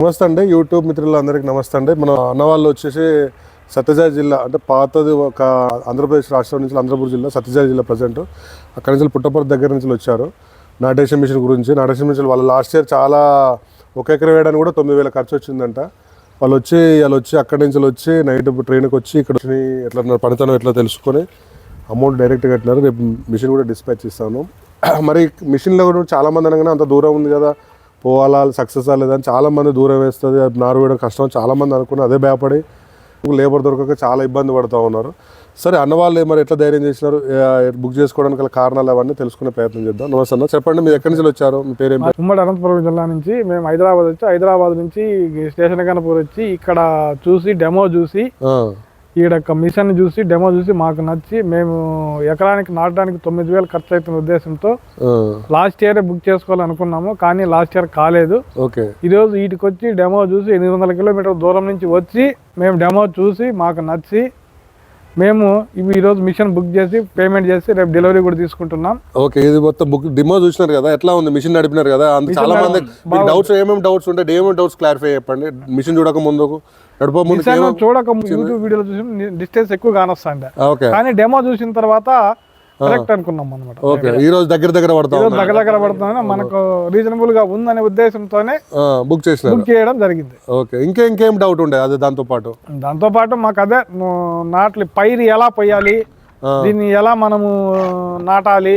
నమస్తే అండి, యూట్యూబ్ మిత్రులందరికీ నమస్తే అండి. మన అన్న వాళ్ళు వచ్చేసి సత్యసాయి జిల్లా అంటే పాతది ఒక ఆంధ్రప్రదేశ్ రాష్ట్రం నుంచి ఆంధ్రప్రదేశ్ జిల్లా సత్యసాయి జిల్లా ప్రజెంట్ అక్కడి నుంచి పుట్టపర్తి దగ్గర నుంచి వచ్చారు. నాటేషన్ మిషన్ గురించి నాటేషన్ మిషన్ వాళ్ళు లాస్ట్ ఇయర్ చాలా 1 ఎకరం వేయడానికి కూడా 9,000 ఖర్చు వచ్చిందంట. వాళ్ళు వచ్చి అక్కడి నుంచి వచ్చి నైట్ ట్రైన్కి వచ్చి ఇక్కడ వచ్చి ఎట్లా పనితనం ఎట్లా తెలుసుకొని అమౌంట్ డైరెక్ట్గా కట్టినారు. రేపు మిషన్ కూడా డిస్పాచ్ ఇస్తాను. మరి మిషన్లో కూడా చాలామంది అనగానే అంత దూరం ఉంది కదా, పోవాలా సక్సెస్ అవ్వలేదని చాలామంది దూరం వేస్తుంది, నారు వేయడం కష్టం చాలామంది అనుకుని అదే భయపడి లేబర్ దొరకక చాలా ఇబ్బంది పడుతూ ఉన్నారు. సరే అన్న వాళ్ళు మరి ఎట్లా ధైర్యం చేసినారు, బుక్ చేసుకోవడానికి గల కారణాలు అవన్నీ తెలుసుకునే ప్రయత్నం చేద్దాం. నమస్తే అన్న, చెప్పండి మీరు ఎక్కడి నుంచి వచ్చారు, మీ పేరు? ఉమ్మడి అనంతపురం జిల్లా నుంచి మేము హైదరాబాద్ నుంచి స్టేషన్ కనపూర్ వచ్చి ఇక్కడ చూసి డెమో చూసి ఈడ మిషన్ చూసి డెమో చూసి మాకు నచ్చి మేము ఎకరానికి నాటడానికి 9,000 ఖర్చు అవుతున్న ఉద్దేశంతో లాస్ట్ ఇయర్ బుక్ చేసుకోవాలనుకున్నాము, కానీ లాస్ట్ ఇయర్ కాలేదు. ఈరోజు వీటికి వచ్చి డెమో చూసి 800 కిలోమీటర్ల దూరం నుంచి వచ్చి మేము డెమో చూసి మాకు నచ్చి మేము ఈరోజు మిషన్ బుక్ చేసి పేమెంట్ చేసి రేపు డెలివరీ కూడా తీసుకుంటున్నాం. ఓకే, ఇది మొత్తం బుక్ డెమో చూసినారు కదా, ఎట్లా ఉంది మిషన్ నడిపినారు కదా, చాలా మంది డౌట్స్ ఏమేమి డౌట్స్ క్లారిఫై చెప్పండి. మిషన్ చూడక ముందుకు చూడక యూట్యూబ్ వీడియోలో చూసి డిస్టెన్స్ ఎక్కువ కానొస్తాండి, కానీ డెమో చూసిన తర్వాత కరెక్ట్ అనుకున్నాం అనమాట. ఈ రోజు దగ్గర పడుతుంది మనకు రీజనబుల్ గా ఉందనే ఉద్దేశంతోనే బుక్ చేయడం జరిగింది. ఇంకేం డౌట్ ఉండే అదే దాంతో పాటు మాకు అదే నాట్లు పైరు ఎలా పోయాలి, దీన్ని ఎలా మనము నాటాలి,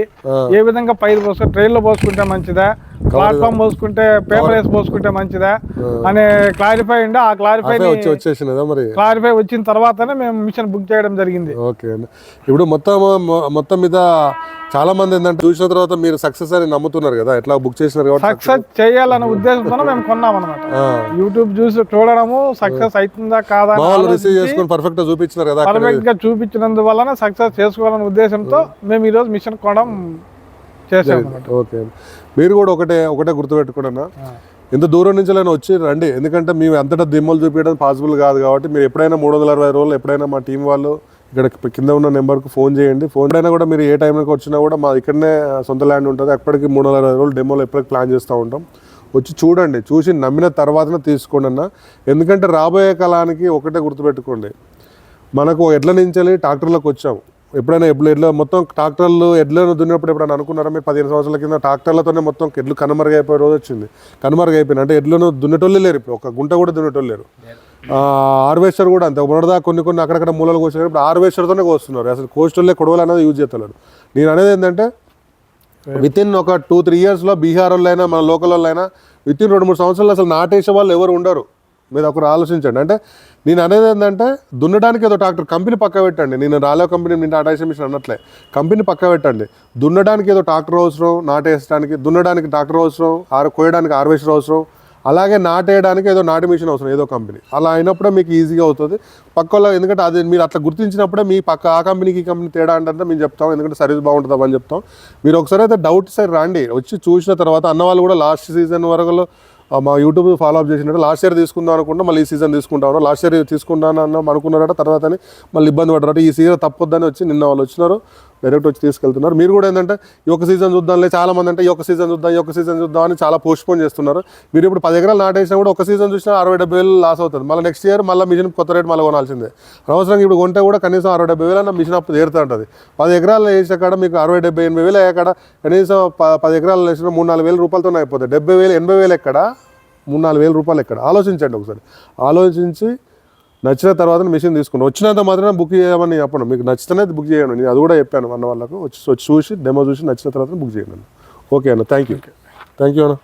ఏ విధంగా పైరు పోసుకుంటే ట్రైన్ లో పోసుకుంటే మంచిదా, ప్లాట్ఫామ్ పోసుకుంటే పేపర్ వేసి పోసుకుంటే మంచిదా అనే క్లారిఫై ఉండే. ఆ క్లారిఫై వచ్చిన తర్వాతనే మేము మిషన్ బుక్ చేయడం జరిగింది. ఓకే, ఇప్పుడు మొత్తం మీద చాలా మంది ఏంటంటే చూసిన తర్వాత మీరు సక్సెస్ అని నమ్ముతున్నారు కదా, ఎట్లా బుక్ చేసినారు సక్సెస్ చేయాలనే ఉద్దేశంతో మేము కొన్నాం అనమాట. యూట్యూబ్ చూసి చూడడము సక్సెస్ అవుతుందా కాదా రిసీవ్ చేసుకుని పర్ఫెక్ట్ గా చూపించినారు కదా, పర్ఫెక్ట్ గా చూపించినందువల్ల సక్సెస్ చేసుకోవాలనే ఉద్దేశంతో మేము ఈ రోజు మిషన్ కొనడం చేసాం. ఓకే, మీరు కూడా ఒకటే గుర్తుపెట్టుకున్నా, ఎంత దూరం నుంచి వచ్చి రండి, ఎందుకంటే మేము అంతటా దిమ్మలు చూపించడం పాసిబుల్ కాదు కాబట్టి మీరు ఎప్పుడైనా 360 రోజులు ఎప్పుడైనా మా టీం వాళ్ళు ఇక్కడ కింద ఉన్న నెంబర్కి ఫోన్ చేయండి. ఫోన్ అయినా కూడా మీరు ఏ టైంకి వచ్చినా కూడా మా ఇక్కడనే సొంత ల్యాండ్ ఉంటుంది, ఎప్పటికీ 360 రోజులు డెమోలు ఎప్పటికీ ప్లాన్ చేస్తూ ఉంటాం. వచ్చి చూడండి, చూసి నమ్మిన తర్వాతనే తీసుకోండి అన్న. ఎందుకంటే రాబోయే కాలానికి ఒకటే గుర్తుపెట్టుకోండి, మనకు ఎడ్ల నుంచి ట్రాక్టర్లకు వచ్చాము. ఎప్పుడైనా ఎడ్ల మొత్తం ట్రాక్టర్లు ఎడ్లను దున్నప్పుడు ఎప్పుడైనా అనుకున్నారా మీరు? 15 సంవత్సరాల కింద ట్రాక్టర్లతోనే మొత్తం ఎడ్లు కనుమరుగైపోయే రోజు వచ్చింది. కనుమరుగైపోయింది అంటే ఎడ్లను దున్నటోళ్ళు లేరు, ఇప్పుడు ఒక గుంట కూడా దున్నటోళ్ళు లేరు. హార్వెస్టర్ కూడా అంతే, మొదటిదా కొన్ని అక్కడక్కడ మూలలు కోసినారు, ఇప్పుడు హార్వెస్టర్తోనే కోస్తున్నారు. అసలు కోస్టర్లే కొడవలు అనేది యూజ్ చేస్తలేరు. నేను అనేది ఏంటంటే వితిన్ ఒక 2-3 ఇయర్స్లో బీహార్ వాళ్ళైనా మన లోకల్ వాళ్ళైనా వితిన్ 2-3 సంవత్సరాలు అసలు నాటేసే వాళ్ళు ఎవరు ఉండరు. మీరు ఒకరు ఆలోచించండి. అంటే నేను అనేది ఏంటంటే దున్నడానికి ఏదో ట్రాక్టర్ కంపెనీ పక్క పెట్టండి. నేను రాలే కంపెనీ నేను నాటేసే మిషన్ అన్నట్లే కంపెనీ పక్క పెట్టండి. దున్నడానికి ఏదో ట్రాక్టర్ అవసరం, నాటేసడానికి దున్నడానికి ట్రాక్టర్ అవసరం, కోయడానికి హార్వెస్టర్ అవసరం, అలాగే నాటేయడానికి ఏదో నాటి మిషన్ అవసరం ఏదో కంపెనీ. అలా అయినప్పుడే మీకు ఈజీగా అవుతుంది పక్కలో. ఎందుకంటే అది మీరు అట్లా గుర్తించినప్పుడే మీ పక్క ఆ కంపెనీకి ఈ కంపెనీ తేడా అంటే మేము చెప్తాం, ఎందుకంటే సర్వీస్ బాగుంటుంది అని చెప్తాం. మీరు ఒకసారి అయితే డౌట్ సైడ్ రండి, వచ్చి చూసిన తర్వాత అన్న వాళ్ళు కూడా లాస్ట్ సీజన్ వరకు మా యూట్యూబ్ ఫాలో అప్ చేసినట్టు లాస్ట్ ఇయర్ తీసుకుందాం అనుకుంటే మళ్ళీ ఈ సీజన్ తీసుకుంటాను, లాస్ట్ ఇయర్ తీసుకుంటాను అనుకున్నారట, తర్వాత మళ్ళీ ఇబ్బంది పడ్డారట. ఈ సీజన్ తప్పొద్దని వచ్చి నిన్న వాళ్ళు వచ్చినారు, డైరెక్ట్ వచ్చి తీసుకెళ్తున్నారు. మీరు కూడా ఏంటంటే ఈ ఒక సీజన్ చూద్దాంలే, చాలా మంది అంటే ఈ ఒక సీజన్ చూద్దాం అని చాలా పోస్ట్పోన్ చేస్తున్నారు. మీరు ఇప్పుడు 10 ఎకరాలు నాటేసినా కూడా ఒక సీజన్ చూసినా 60-70 వేలు లాస్ అవుతుంది. మళ్ళీ నెక్స్ట్ ఇయర్ మళ్ళీ మిషన్ కొత్త రేట్ మళ్ళీ కొనాల్సిందే. అనవసరంగా ఇప్పుడు కొంటే కూడా కనీసం 60-70 వేలు అన్న మిషన్ అప్పు తీరుతూ ఉంటుంది. 10 ఎకరాలు వేసే కాడ మీకు 60-70-80 వేలు అయ్యాక కనీసం 10 ఎకరాలు వేసిన 3-4 వేల రూపాయలతోనే అయిపోతుంది. 70 వేలు 80 వేలు ఎక్కడ, 3-4 వేల రూపాయలు ఎక్కడ? ఆలోచించండి ఒకసారి. ఆలోచించి నచ్చిన తర్వాత మిషన్ తీసుకున్నాను. వచ్చినంత మాత్రమే బుక్ చేయమని చెప్పండి, మీకు నచ్చితేనే బుక్ చేయండి. నేను అది కూడా చెప్పాను అన్న వాళ్ళకు. వచ్చి చూసి డెమో చూసి నచ్చిన తర్వాత బుక్ చేయండి. ఓకే అన్న, థ్యాంక్ యూ అన్న.